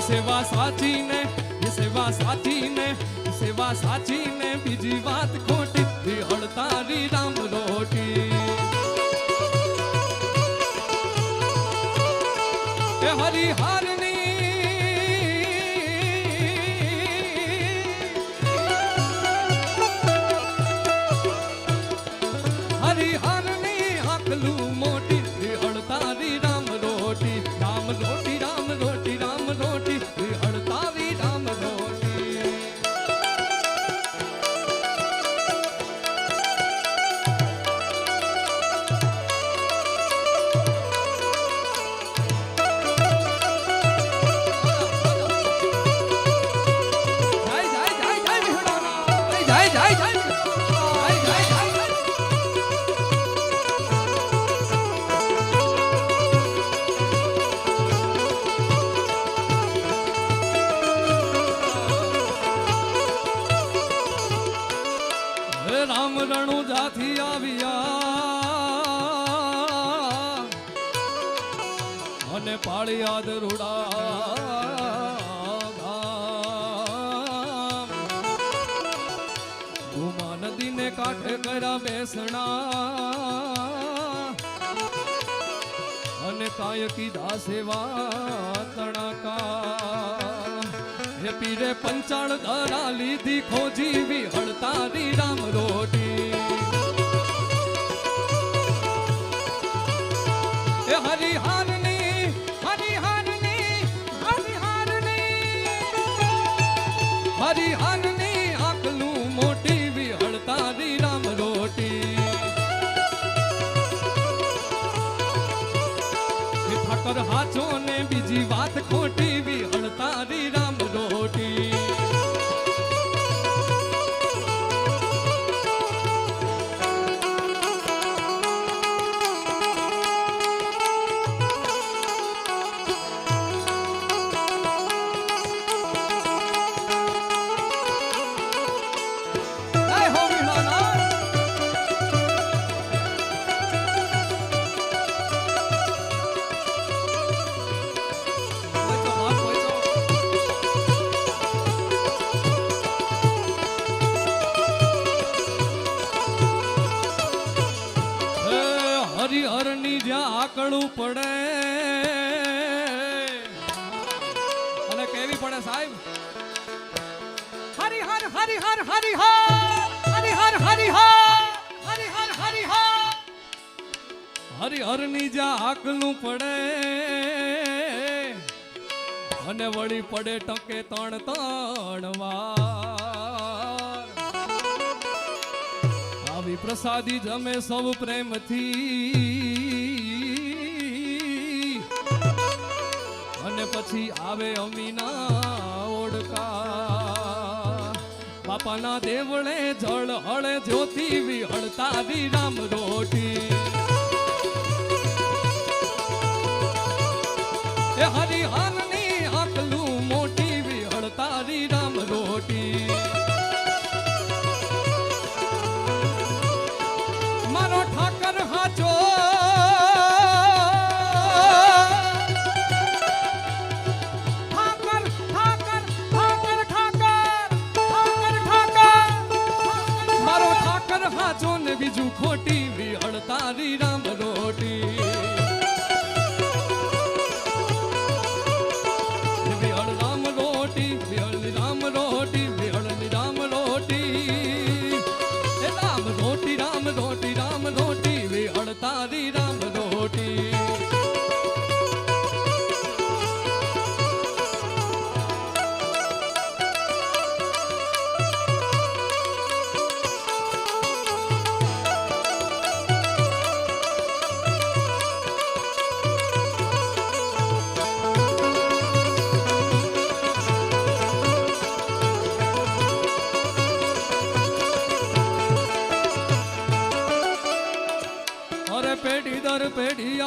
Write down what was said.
સેવા સાચી ને બીજી વાત ખોટી વિહળ તારી રામ રોટી એ હરિહારની હરિહારની આકલું મોટી વિહળ તારી રામ રોટી રામ રોટી રામ રોટી રામ રોટી વિહળ તારી રામ રોટી રામ રણુજાથી આવ્યા અને પાળિયા દરુડા ઉમા નદીને કાંઠે કર્યા બેસણા અને કાય કીધા સેવા તણકા હે પીરે પંચાળ ધરા લીધી ખોજી વિહળ તારી રામ રોટી એ હરિહારની હરિહારની હરિહારની હરિહારની આકલું મોટી વિહળ તારી રામ રોટી એ ઠાકર હાચો ને બીજી વાત ખોટી વિહળ તારી રામ રોટી હરિહરની જ્યાં આકળું પડે અને કેવી પડે સાહેબ હરિહર હરિહર હરિહર હરિહર હરિહર હરિહર હરિહર હરિહરની જ્યાં આકળું પડે અને વળી પડે ટકે ત્રણ ત્રણ વાર આવી પ્રસાદી જમે સૌ પ્રેમથી અને પછી આવે અમીના ઓડકા બાપાના દેવળે જળ હળે જ્યોતિ વિહળ તારી રામ રોટી એ હરિહારની આકલું મોટી વિહળ તારી રામ રોટી મારો ઠાકર હાચો ઠાકર ઠાકર ઠાકર ઠાકર ઠાકર ઠાકર મારો ઠાકર હાચો ને બીજું ખોટી વિહળ તારી રામ રોટી વિહળ રામ રોટી વિહળ રામ રોટી વિહળ રામ રોટી રામ રોટી રામ રોટી રામ રોટી વિહળ તારી રામ રોટી અરે પેઢી દર પેઢી